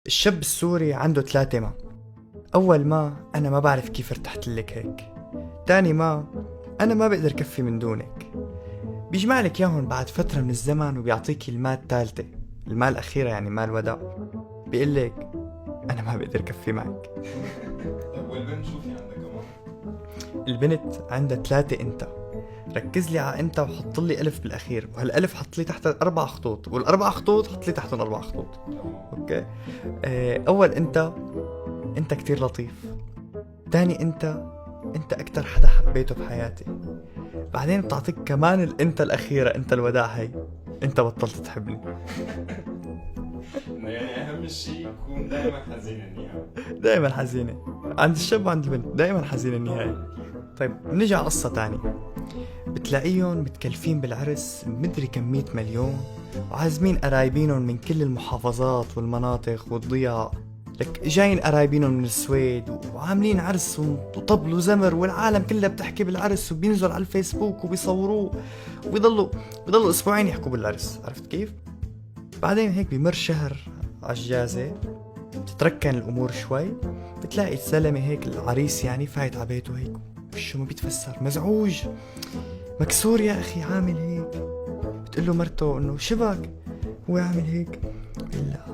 الشاب السوري عنده 3 أول ما أنا ما بعرف كيف ارتحت لك هيك. تاني ما أنا ما بقدر كفي من دونك. بيجمع لك ياهن بعد فترة من الزمن وبيعطيك الماء الثالثة، الماء الأخيرة يعني ماء الوداع. بيقول لك أنا ما بقدر كفي معك. طب والبنت شو في عندها كمان؟ البنت عندها 3 أنت. ركز لي على أنت وحط لي ألف بالأخير، وهالألف حط لي تحت 4 خطوط، والأربع خطوط حط لي تحتهم 4 خطوط. أوكي. أول أنت كتير لطيف. تاني انت اكتر حدا حبيته بحياتي. بعدين بتعطيك كمان الانت الاخيرة، انت الوداع هي. انت بطلت تحبني. إنه يعني اهم شيء يكون دائما حزين النهاية. دائما حزينة عند الشاب وعند البنت، دائما حزينة النهاية. طيب نرجع قصة تانية. بتلاقيهم متكلفين بالعرس مدري كم 100 مليون، وعازمين قرايبينهم من كل المحافظات والمناطق والضياء. لك جايين قرايبينهم من السويد وعاملين عرس وطبل وزمر، والعالم كلها بتحكي بالعرس وبينزل على الفيسبوك وبيصوروه، وبيضلوا اسبوعين يحكوا بالعرس. عرفت كيف؟ بعدين هيك بمر شهر عجازة، بتتركن الامور شوي، بتلاقي الزلمة هيك العريس يعني فايت على بيته هيك، وشه ما بيتفسر، مزعوج مكسور يا اخي، عامل هيك. بتقول له مرته انه شبك، هو عامل هيك، بيقول لا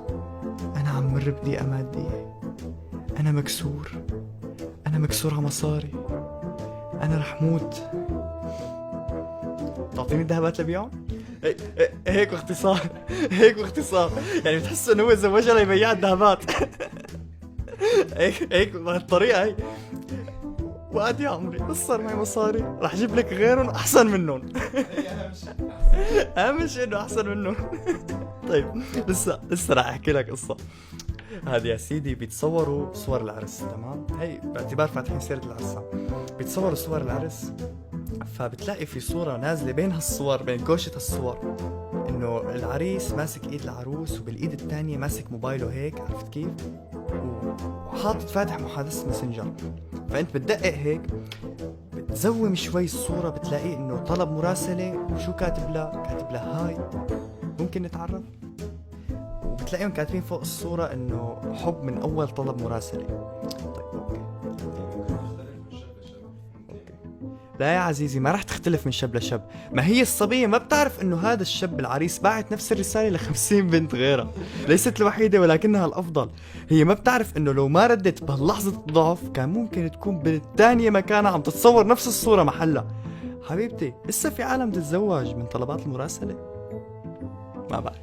انا عم مر بضيقة مادية، انا مكسور، انا مكسور على مصاري، انا رح موت. تعطيني الذهبات لبيعهم؟ هيك باختصار. هيك باختصار يعني بتحس انه هو زوجها ليبيع الذهبات. هيك بهالطريقة هي. وقت يا عمري بس صار معي مصاري رح اجيب لك غيرهم احسن منهم. هي اهم شيء. اهم شيء انه احسن منهم. طيب لسه رح احكي لك قصة. هذا يا سيدي بيتصوروا صور العرس، تمام؟ هي باعتبار فاتحين سيرة العرس، بيتصوروا صور العرس. فبتلاقي في صورة نازلة بين هالصور، بين كوشة هالصور، انه العريس ماسك ايد العروس وبالايد الثانية ماسك موبايله هيك. عرفت كيف؟ وحاطط فاتح محادثة ماسنجر. فانت بتدقق هيك، بتزوم شوي الصورة، بتلاقيه انه طلب مراسلة. وشو كاتب لها؟ كاتب لها هاي، ممكن نتعرف؟ وبتلاقيهم كاتبين فوق الصورة انه حب من اول طلب مراسلة. طيب اوكي. لا يا عزيزي، ما رح تختلف من شاب لشاب. ما هي الصبية ما بتعرف انه هذا الشاب العريس باعت نفس الرسالة ل50 بنت غيرها، ليست الوحيدة ولكنها الافضل. هي ما بتعرف انه لو ما ردت بهاللحظة الضعف كان ممكن تكون بنت تانية مكانها عم تتصور نفس الصورة محلها. حبيبتي لسه في عالم تتزوج من طلبات المراسلة؟ ما بعرف.